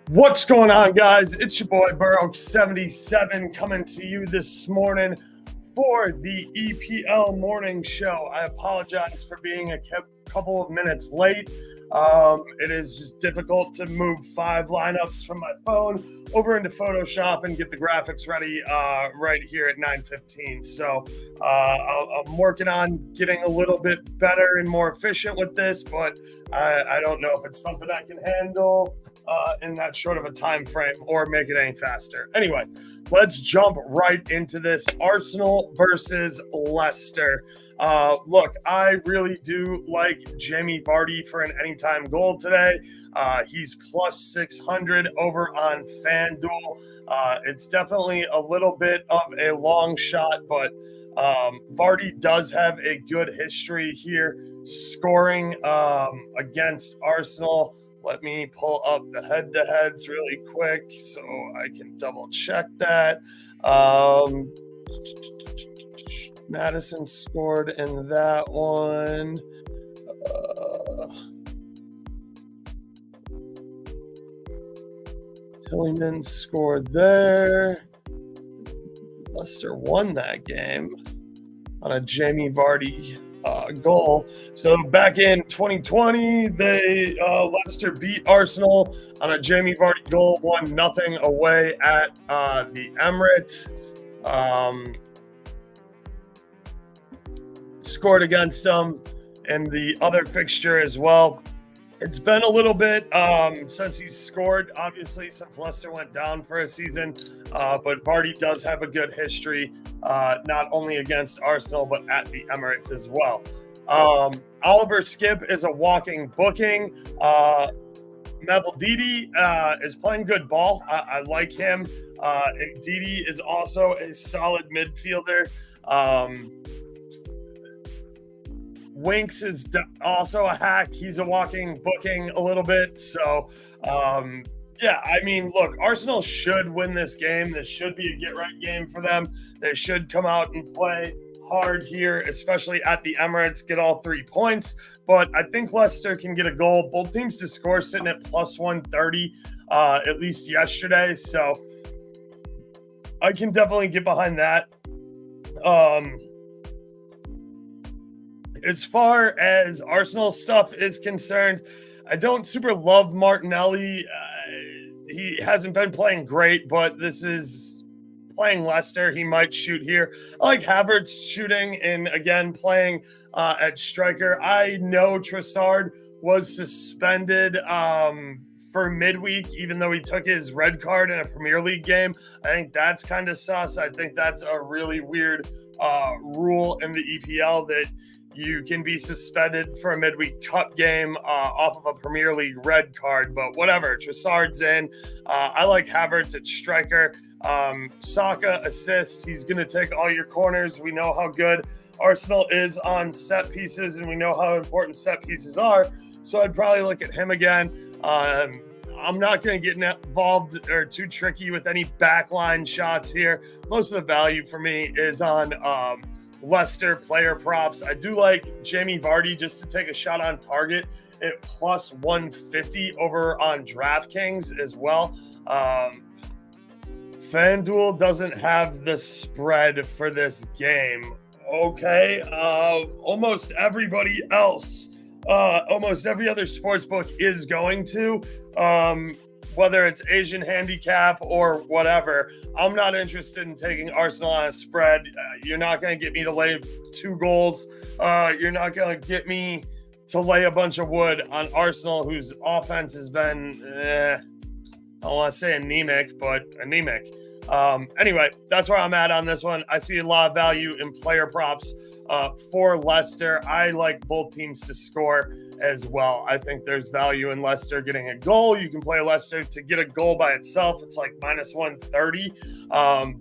What's going on, guys? It's your boy Burrow77 coming to you this morning for the EPL Morning Show. I apologize for being a couple of minutes late. It is just difficult to move 5 lineups from my phone over into Photoshop and get the graphics ready right here at 9:15. So I'm working on getting a little bit better and more efficient with this, but I don't know if it's something I can handle in that short of a time frame or make it any faster. Anyway, let's jump right into this. Arsenal versus Leicester. Look, I really do like Jamie Vardy for an anytime goal today. He's plus 600 over on FanDuel. It's definitely a little bit of a long shot, but Vardy does have a good history here scoring against Arsenal. Let me pull up the head-to-heads really quick so I can double-check that. Madison scored in that one. Tillman scored there. Leicester won that game on a Jamie Vardy goal. So back in 2020, Leicester beat Arsenal on a Jamie Vardy goal, 1-0 away at the Emirates. Scored against them in the other fixture as well. It's been a little bit since he's scored, obviously, since Leicester went down for a season. But Vardy does have a good history, not only against Arsenal, but at the Emirates as well. Oliver Skip is a walking booking. Neville Didi is playing good ball. I like him. Didi is also a solid midfielder. Winks is also a hack. He's a walking booking a little bit. So, yeah, I mean, look, Arsenal should win this game. This should be a get-right game for them. They should come out and play hard here, especially at the Emirates, get all 3 points. But I think Leicester can get a goal. Both teams to score sitting at plus 130, at least yesterday. So I can definitely get behind that. As far as Arsenal stuff is concerned, I don't super love Martinelli. He hasn't been playing great, but this is playing Leicester. He might shoot here. I like Havertz shooting and, again, playing at striker. I know Trossard was suspended for midweek, even though he took his red card in a Premier League game. I think that's kind of sus. I think that's a really weird rule in the EPL that you can be suspended for a midweek cup game off of a Premier League red card, but whatever. Trossard's in. I like Havertz at striker. Saka assists. He's going to take all your corners. We know how good Arsenal is on set pieces, and we know how important set pieces are. So I'd probably look at him again. I'm not going to get involved or too tricky with any backline shots here. Most of the value for me is on Leicester player props. I do like Jamie Vardy just to take a shot on target at plus 150 over on DraftKings as well. FanDuel doesn't have the spread for this game. Okay. Almost everybody else, almost every other sportsbook is going to. Whether it's Asian handicap or whatever, I'm not interested in taking Arsenal on a spread. You're not going to get me to lay 2 goals. You're not going to get me to lay a bunch of wood on Arsenal, whose offense has been, I don't want to say anemic, but anemic. Anyway, that's where I'm at on this one. I see a lot of value in player props for Leicester. I like both teams to score as well. I think there's value in Leicester getting a goal. You can play Leicester to get a goal by itself. It's like minus 130.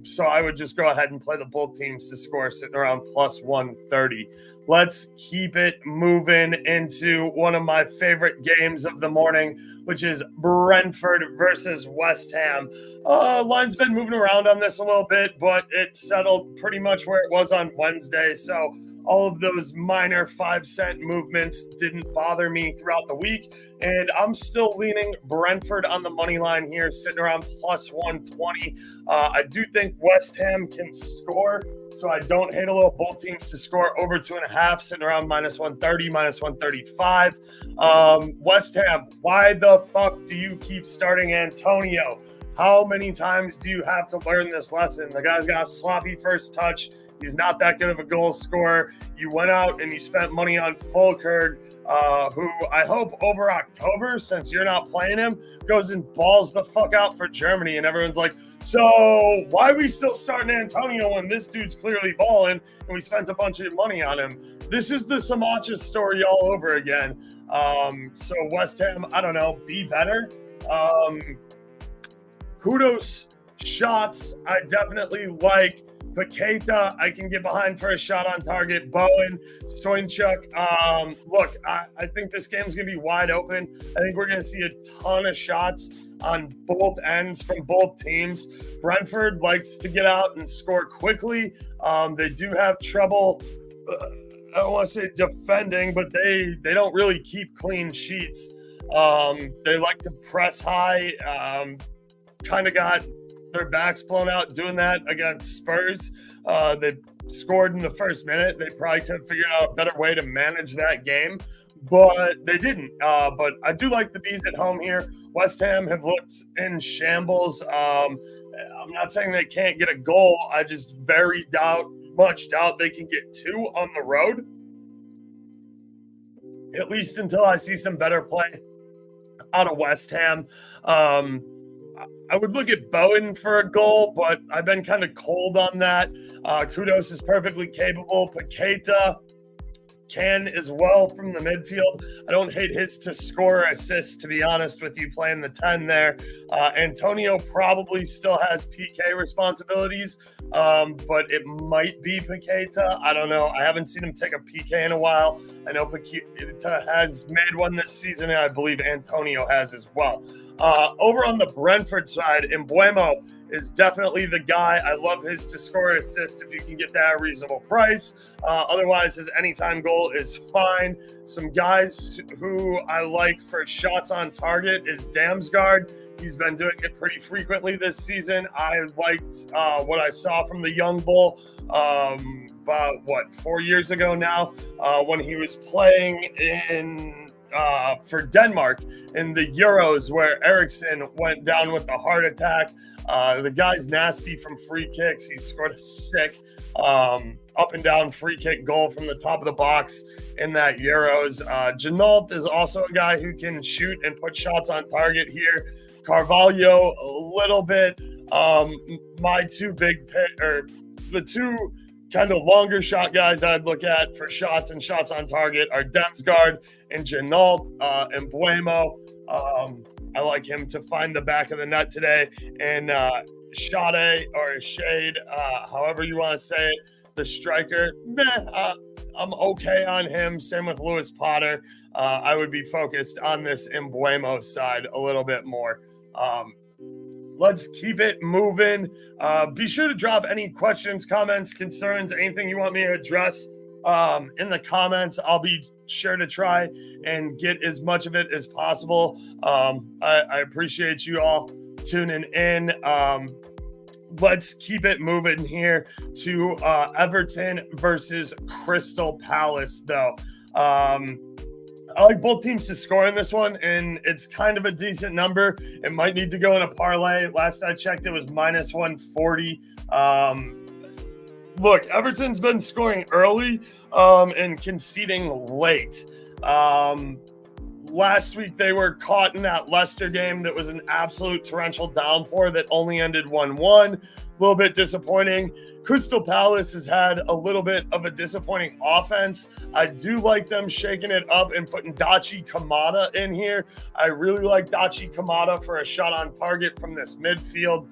So I would just go ahead and play the both teams to score sitting around plus 130. Let's keep it moving into one of my favorite games of the morning, which is Brentford versus West Ham. Line's been moving around on this a little bit, but it settled pretty much where it was on Wednesday. So all of those minor 5-cent movements didn't bother me throughout the week. And I'm still leaning Brentford on the money line here, sitting around plus 120. I do think West Ham can score, so I don't hate a little both teams to score over 2.5, sitting around minus 130, minus 135. West Ham, why the fuck do you keep starting Antonio? How many times do you have to learn this lesson? The guy's got a sloppy first touch. He's not that good of a goal scorer. You went out and you spent money on Fulkirk, who I hope over October, since you're not playing him, goes and balls the fuck out for Germany. And everyone's like, so why are we still starting Antonio when this dude's clearly balling and we spent a bunch of money on him? This is the Samacha story all over again. So West Ham, I don't know, be better. Kudos shots. I definitely like Paqueta. I can get behind for a shot on target. Bowen, Stoinchuk. Look, I think this game's going to be wide open. I think we're going to see a ton of shots on both ends from both teams. Brentford likes to get out and score quickly. They do have trouble, I don't want to say defending, but they don't really keep clean sheets. They like to press high. Kind of got their backs blown out doing that against Spurs. They scored in the first minute. They probably could have figured out a better way to manage that game, but they didn't. But I do like the Bees at home here. West Ham have looked in shambles. I'm not saying they can't get a goal. I just very much doubt they can get 2 on the road, at least until I see some better play out of West Ham. I would look at Bowen for a goal, but I've been kind of cold on that. Kudos is perfectly capable. Paqueta can as well from the midfield. I don't hate his to score or assist, to be honest with you, playing the 10 there. Antonio probably still has PK responsibilities, but it might be Paqueta. I don't know. I haven't seen him take a PK in a while. I know Paqueta has made one this season, and I believe Antonio has as well. Over on the Brentford side, Mbuemo is definitely the guy. I love his to score assist if you can get that at a reasonable price. Otherwise, his anytime goal is fine. Some guys who I like for shots on target is Damsgaard. He's been doing it pretty frequently this season. I liked what I saw from the young bull about, 4 years ago now, when he was playing in for Denmark in the Euros, where Eriksson went down with a heart attack. The guy's nasty from free kicks. He scored a sick up and down free kick goal from the top of the box in that Euros. Janalt is also a guy who can shoot and put shots on target here. Carvalho, a little bit. My two the two kind of longer shot guys I'd look at for shots and shots on target are Damsgaard and Janalt and Mbuemo. I like him to find the back of the net today. And Shade or Shade, however you want to say it, the striker, I'm okay on him. Same with Lewis Potter. I would be focused on this Mbuemo side a little bit more. Let's keep it moving. Be sure to drop any questions, comments, concerns, anything you want me to address in the comments. I'll be sure to try and get as much of it as possible. I appreciate you all tuning in. Let's keep it moving here to Everton versus Crystal Palace, though. I like both teams to score in this one, and it's kind of a decent number. It might need to go in a parlay. Last I checked, it was minus 140. Look, Everton's been scoring early and conceding late. Last week, they were caught in that Leicester game that was an absolute torrential downpour that only ended 1-1. A little bit disappointing. Crystal Palace has had a little bit of a disappointing offense. I do like them shaking it up and putting Dachi Kamada in here. I really like Dachi Kamada for a shot on target from this midfield.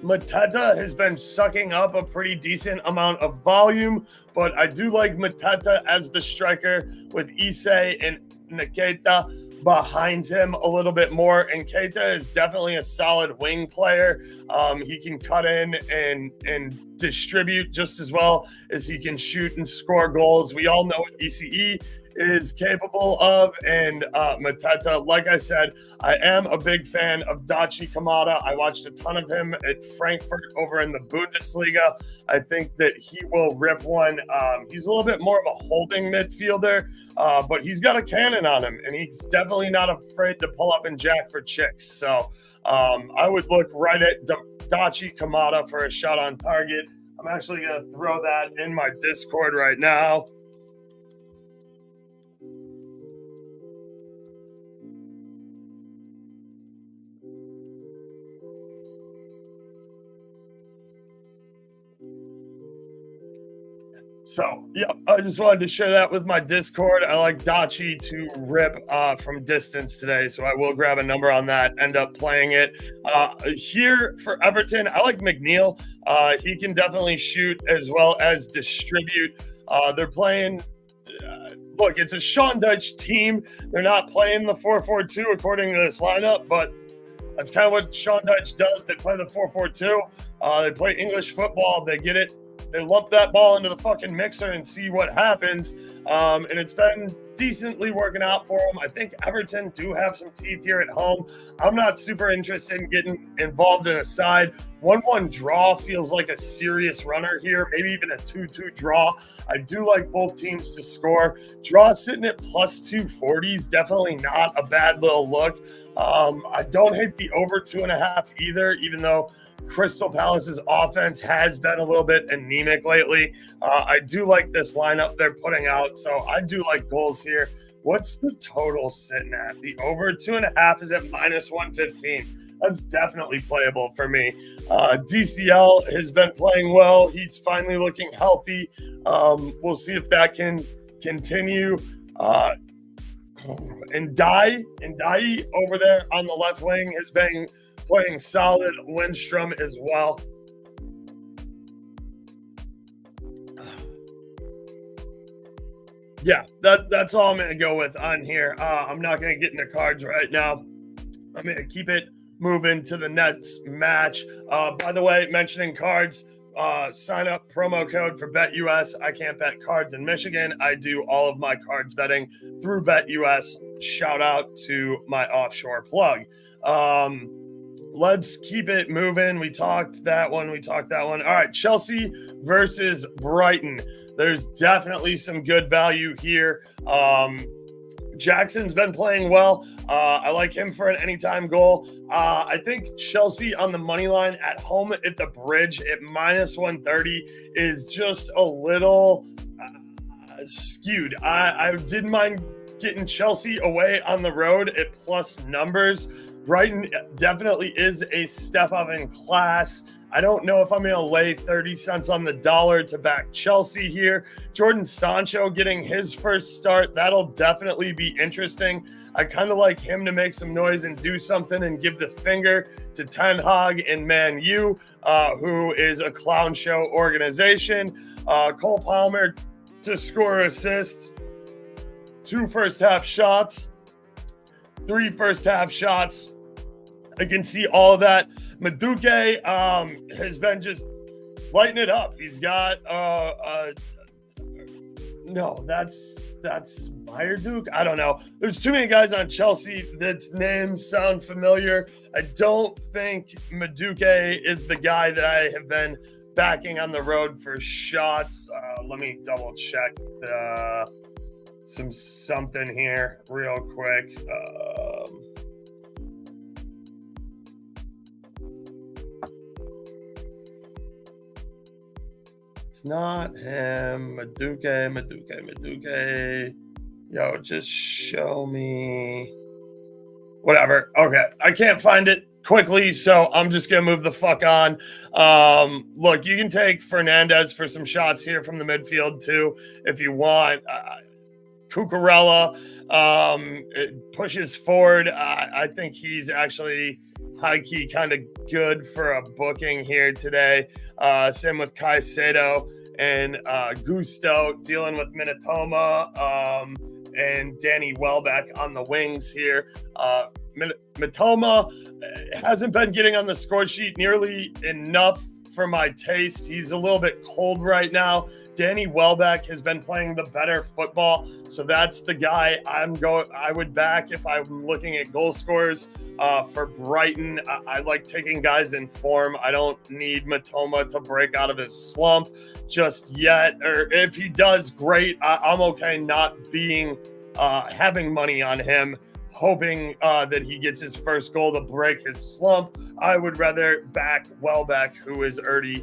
Mateta has been sucking up a pretty decent amount of volume, but I do like Mateta as the striker with Issei and Naketa. behind him a little bit more. And Keita is definitely a solid wing player. He can cut in and distribute just as well as he can shoot and score goals. We all know what ECE is capable of. And Mateta, like I said, I am a big fan of Dachi Kamada. I watched a ton of him at Frankfurt over in the Bundesliga. I think that he will rip one. He's a little bit more of a holding midfielder, but he's got a cannon on him, and he's definitely not afraid to pull up and jack for chicks. So I would look right at Dachi Kamada for a shot on target. I'm actually going to throw that in my Discord right now. So, yeah, I just wanted to share that with my Discord. I like Dachi to rip from distance today, so I will grab a number on that, end up playing it. Here for Everton, I like McNeil. He can definitely shoot as well as distribute. They're playing... look, it's a Sean Dyche team. They're not playing the 4-4-2 according to this lineup, but that's kind of what Sean Dyche does. They play the 4-4-2. They play English football. They get it. They lump that ball into the fucking mixer and see what happens. And it's been decently working out for them. I think Everton do have some teeth here at home. I'm not super interested in getting involved in a side. 1-1 draw feels like a serious runner here, maybe even a 2-2 draw. I do like both teams to score. Draw sitting at plus 240 is definitely not a bad little look. I don't hate the over 2.5 either, even though Crystal Palace's offense has been a little bit anemic lately. I do like this lineup they're putting out, so I do like goals here. What's the total sitting at? The over 2.5 is at minus 115. That's definitely playable for me. DCL has been playing well. He's finally looking healthy. We'll see if that can continue. And Dai over there on the left wing has been playing solid. Lindstrom as well. Yeah, that's all I'm going to go with on here. I'm not going to get into cards right now. I'm going to keep it moving to the next match. By the way, mentioning cards, sign up promo code for BetUS. I can't bet cards in Michigan. I do all of my cards betting through BetUS. Shout out to my offshore plug. Let's keep it moving. We talked that one. All right, Chelsea versus Brighton. There's definitely some good value here. Jackson's been playing well. I like him for an anytime goal. I think Chelsea on the money line at home at the Bridge at minus 130 is just a little skewed. I didn't mind getting Chelsea away on the road at plus numbers. Brighton definitely is a step up in class. I don't know if I'm going to lay 30 cents on the dollar to back Chelsea here. Jordan Sancho getting his first start. That'll definitely be interesting. I kind of like him to make some noise and do something and give the finger to Ten Hag and Man U, who is a clown show organization. Cole Palmer to score assist. 2 first-half shots. 3 first-half shots. I can see all of that. Madueke has been just lighting it up. He's got no, that's Meyerduke. I don't know. There's too many guys on Chelsea that's names sound familiar. I don't think Madueke is the guy that I have been backing on the road for shots. Let me double check something here real quick. It's not him. Madueke. Yo, just show me. Whatever. Okay. I can't find it quickly, so I'm just going to move the fuck on. Look, you can take Fernandez for some shots here from the midfield, too, if you want. Cucurella pushes forward. I think he's actually high-key kind of good for a booking here today. Same with Caicedo and Gusto dealing with Minotoma. and Danny Welbeck on the wings here. Mitoma hasn't been getting on the score sheet nearly enough for my taste. He's a little bit cold right now. Danny Welbeck has been playing the better football, so that's the guy I would back if I'm looking at goal scorers for Brighton. I like taking guys in form. I don't need Mitoma to break out of his slump just yet, or if he does, great. I'm okay not being having money on him, hoping that he gets his first goal to break his slump. I would rather back Welbeck, who is already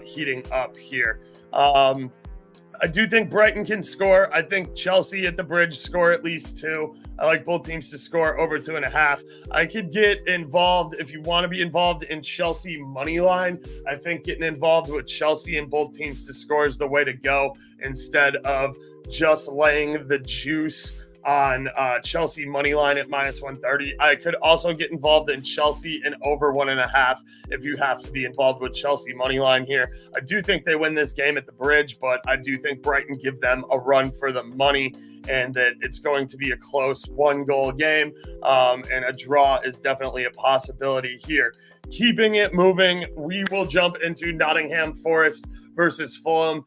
heating up here. I do think Brighton can score. I think Chelsea at the Bridge score at least 2. I like both teams to score over 2.5. I could get involved if you want to be involved in Chelsea money line. I think getting involved with Chelsea and both teams to score is the way to go instead of just laying the juice on Chelsea money line at -130. I could also get involved in Chelsea and over 1.5 if you have to be involved with Chelsea money line here. I do think they win this game at the Bridge, but I do think Brighton give them a run for the money and that it's going to be a close 1-goal game, and a draw is definitely a possibility here. Keeping it moving, we will jump into Nottingham Forest versus Fulham.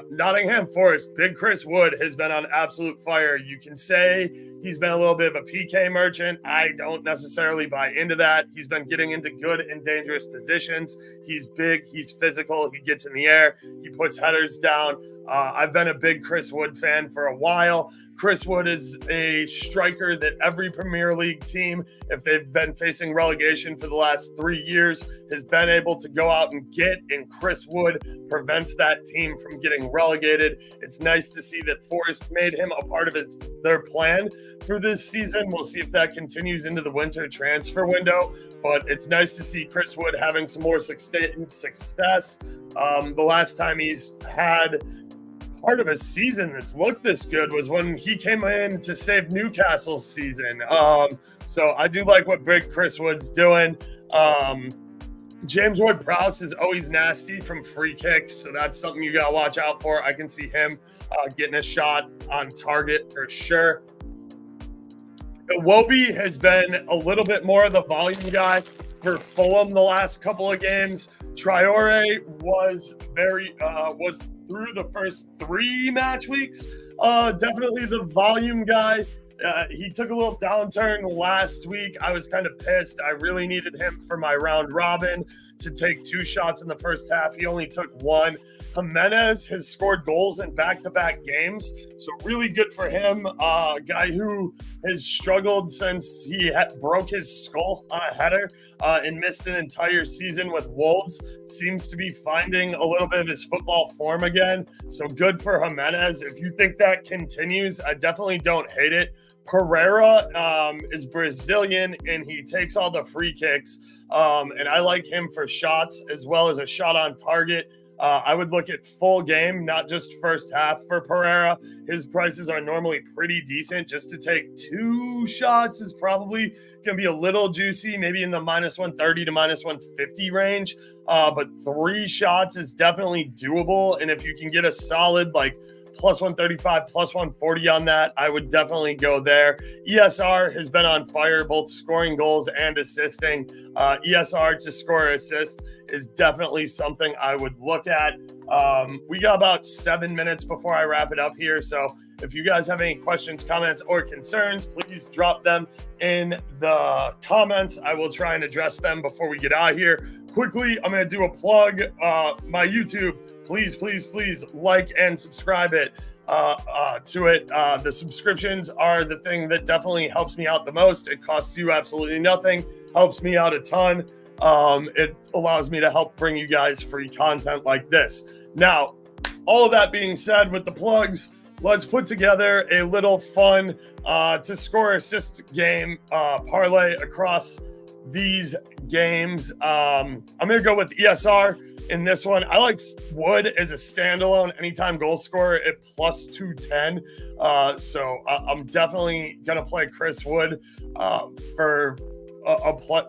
Nottingham Forest, Big Chris Wood has been on absolute fire. You can say he's been a little bit of a PK merchant. I don't necessarily buy into that. He's been getting into good and dangerous positions. He's big, he's physical, he gets in the air, he puts headers down. I've been a big Chris Wood fan for a while. Chris Wood is a striker that every Premier League team, if they've been facing relegation for the last 3 years, has been able to go out and get, and Chris Wood prevents that team from getting relegated. It's nice to see that Forest made him a part of their plan for this season. We'll see if that continues into the winter transfer window, but it's nice to see Chris Wood having some more success. The last time he's had part of a season that's looked this good was when he came in to save Newcastle's season. So I do like what Big Chris Wood's doing. James Ward-Prowse is always nasty from free kicks, so that's something you got to watch out for. I can see him getting a shot on target for sure. Iwobi has been a little bit more of the volume guy for Fulham the last couple of games. Traore was through the first 3 match weeks, definitely the volume guy. He took a little downturn last week. I was kind of pissed. I really needed him for my round robin to take 2 shots in the first half. He only took 1. Jimenez has scored goals in back-to-back games, so really good for him. A guy who has struggled since he broke his skull on a header and missed an entire season with Wolves, seems to be finding a little bit of his football form again. So good for Jimenez. If you think that continues, I definitely don't hate it. Pereira is Brazilian, and he takes all the free kicks, and I like him for shots as well as a shot on target. I would look at full game, not just first half for Pereira. His prices are normally pretty decent. Just to take 2 shots is probably going to be a little juicy, maybe in the -130 to -150 range. But 3 shots is definitely doable. And if you can get a solid +135, +140 on that, I would definitely go there. ESR has been on fire, both scoring goals and assisting. ESR to score or assist is definitely something I would look at. We got about 7 minutes before I wrap it up here. So if you guys have any questions, comments, or concerns, please drop them in the comments. I will try and address them before we get out of here. Quickly, I'm going to do a plug. My YouTube, please like and subscribe to it. The subscriptions are the thing that definitely helps me out the most. It costs you absolutely nothing, helps me out a ton. It allows me to help bring you guys free content like this. Now, all of that being said, with the plugs, let's put together a little fun to score assist game parlay across these games. I'm going to go with ESR in this one. I like Wood as a standalone anytime goal scorer at +210. So I'm definitely going to play Chris Wood for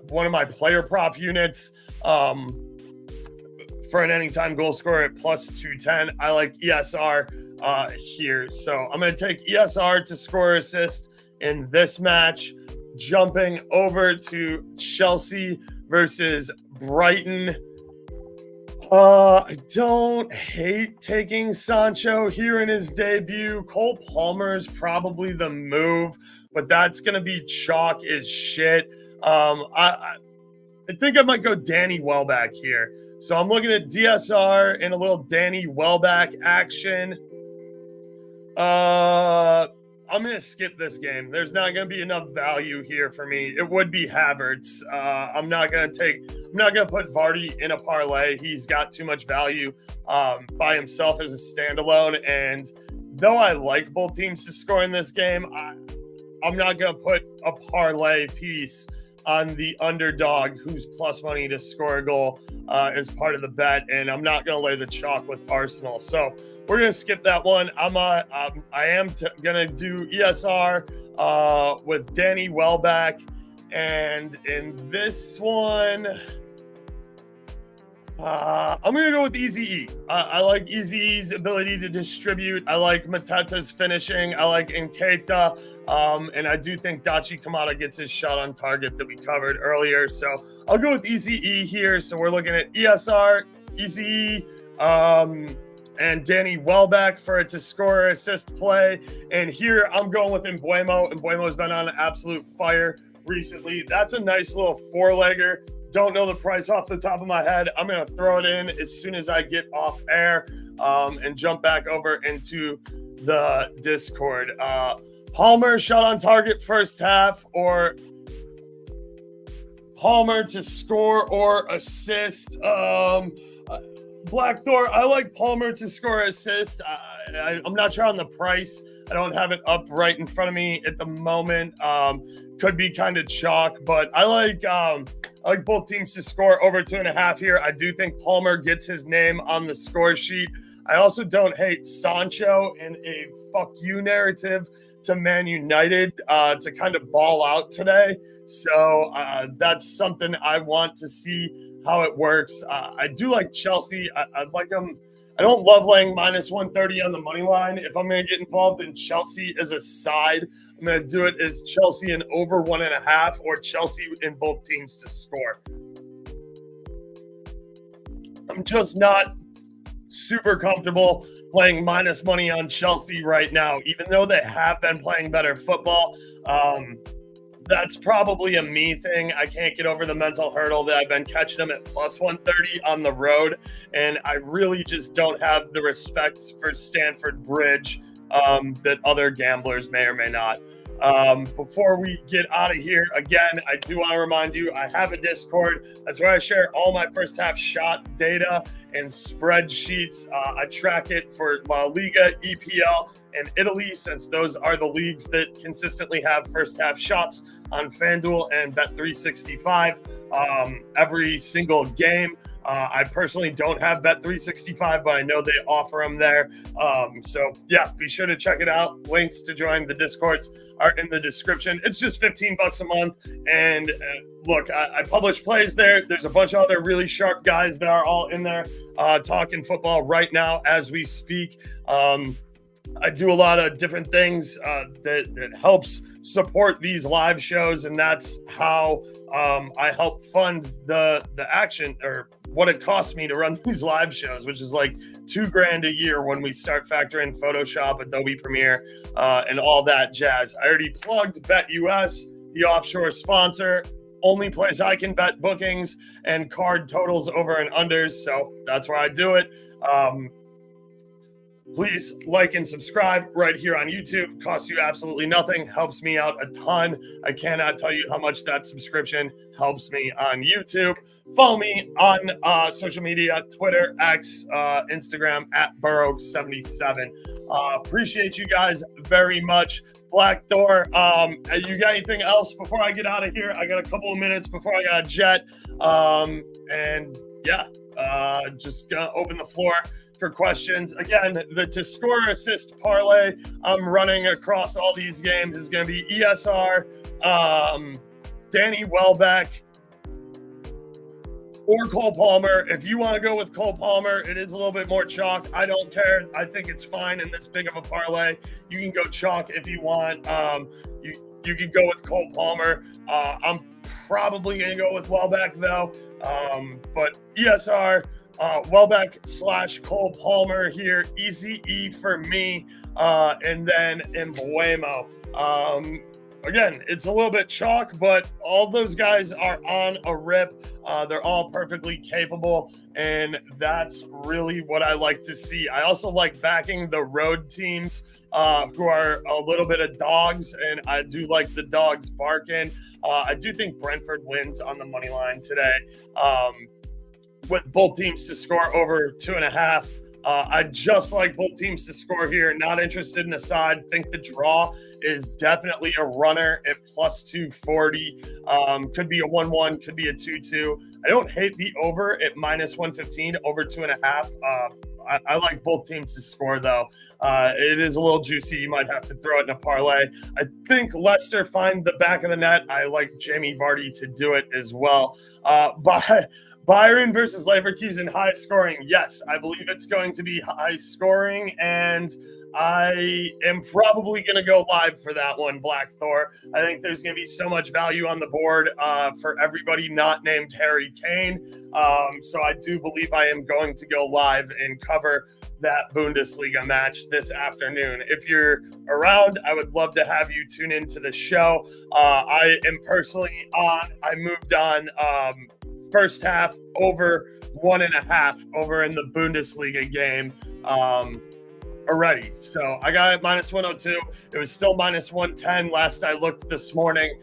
one of my player prop units for an anytime goal scorer at +210. I like ESR here. So I'm going to take ESR to score assist in this match. Jumping over to Chelsea versus Brighton. I don't hate taking Sancho here in his debut. Cole Palmer is probably the move, but that's going to be chalk as shit. I think I might go Danny Welbeck here. So I'm looking at DSR and a little Danny Welbeck action. I'm going to skip this game. There's not going to be enough value here for me. It would be Havertz. I'm not going to put Vardy in a parlay. He's got too much value by himself as a standalone. And though I like both teams to score in this game, I'm not going to put a parlay piece on the underdog who's plus money to score a goal as part of the bet. And I'm not going to lay the chalk with Arsenal. So we're going to skip that one. I am going to do ESR with Danny Welbeck. And in this one, I'm going to go with Easy E. I like Easy E's ability to distribute. I like Mateta's finishing. I like Nketiah. And I do think Dachi Kamada gets his shot on target that we covered earlier. So I'll go with Easy E here. So we're looking at ESR, Easy E, and Danny Welbeck for it to score assist play. And here I'm going with Mbeumo. Mbeumo's been on absolute fire recently. That's a nice little four-legger. Don't know the price off the top of my head. I'm going to throw it in as soon as I get off air and jump back over into the Discord. Palmer shot on target first half, or Palmer to score or assist. Blackthor, I like Palmer to score assist. I'm not sure on the price. I don't have it up right in front of me at the moment. Could be kind of chalk, but I like both teams to score over 2.5 here. I do think Palmer gets his name on the score sheet. I also don't hate Sancho in a fuck you narrative to Man United to kind of ball out today. So that's something I want to see how it works. I do like Chelsea. I like them. I don't love laying minus 130 on the money line. If I'm going to get involved in Chelsea as a side, I'm going to do it as Chelsea in over 1.5 or Chelsea in both teams to score. I'm just not super comfortable playing minus money on Chelsea right now, even though they have been playing better football. That's probably a me thing. I can't get over the mental hurdle that I've been catching them at plus 130 on the road. And I really just don't have the respect for Stamford Bridge that other gamblers may or may not. Before we get out of here, again, I do want to remind you, I have a Discord. That's where I share all my first half shot data and spreadsheets. I track it for La Liga, EPL, and Italy, since those are the leagues that consistently have first half shots on FanDuel and Bet365 every single game. I personally don't have Bet365, but I know they offer them there. So yeah, be sure to check it out. Links to join the Discords are in the description. It's just $15 a month. And look, I publish plays there. There's a bunch of other really sharp guys that are all in there talking football right now as we speak. I do a lot of different things that helps support these live shows, and that's how I help fund the action, or what it costs me to run these live shows, which is like $2,000 a year when we start factoring Photoshop, Adobe Premiere, and all that jazz. I already plugged BetUS, the offshore sponsor. Only place I can bet bookings and card totals over and unders, so that's where I do it. Please like and subscribe right here on YouTube. Costs you absolutely nothing. Helps me out a ton. I cannot tell you how much that subscription helps me on YouTube. Follow me on social media, Twitter, X, Instagram, at Burrow77. Appreciate you guys very much. Black Door, you got anything else before I get out of here? I got a couple of minutes before I got a jet. And yeah, just gonna open the floor for questions. Again, the to score assist parlay I'm running across all these games is going to be ESR, Danny Welbeck, or Cole Palmer. If you want to go with Cole Palmer, it is a little bit more chalk. I don't care. I think it's fine in this big of a parlay. You can go chalk if you want. You can go with Cole Palmer. I'm probably going to go with Welbeck, though. But ESR, Welbeck / Cole Palmer here. Easy E for me. And then Embuemo. Again, it's a little bit chalk, but all those guys are on a rip. They're all perfectly capable, and that's really what I like to see. I also like backing the road teams who are a little bit of dogs, and I do like the dogs barking. I do think Brentford wins on the money line today with both teams to score over 2.5. I just like both teams to score here. Not interested in a side. Think the draw is definitely a runner at plus 240. Could be a 1-1, could be a 2-2. I don't hate the over at minus 115, over 2.5. I like both teams to score, though. It is a little juicy. You might have to throw it in a parlay. I think Leicester find the back of the net. I like Jamie Vardy to do it as well. Bayern versus Leverkusen, high scoring. Yes, I believe it's going to be high scoring, and I am probably going to go live for that one, Black Thor. I think there's going to be so much value on the board for everybody not named Harry Kane. So I do believe I am going to go live and cover that Bundesliga match this afternoon. If you're around, I would love to have you tune into the show. I am personally on. I moved on first half over 1.5 over in the Bundesliga game already. So I got it minus 102. It was still minus 110 last I looked this morning.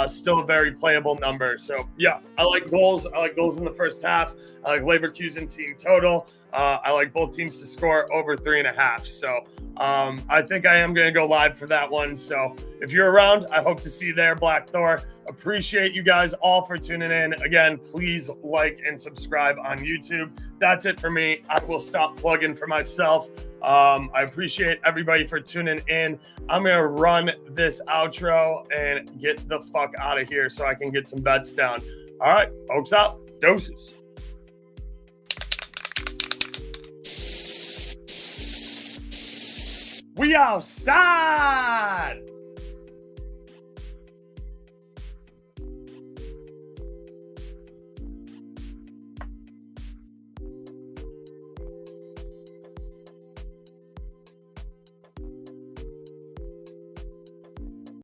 Still a very playable number. So yeah, I like goals. I like goals in the first half. I like Leverkusen team total. I like both teams to score over 3.5. So I think I am going to go live for that one. So if you're around, I hope to see you there, Black Thor. Appreciate you guys all for tuning in. Again, please like and subscribe on YouTube. That's it for me. I will stop plugging for myself. I appreciate everybody for tuning in. I'm going to run this outro and get the fuck out of here so I can get some bets down. All right, folks out. Doses. We outside.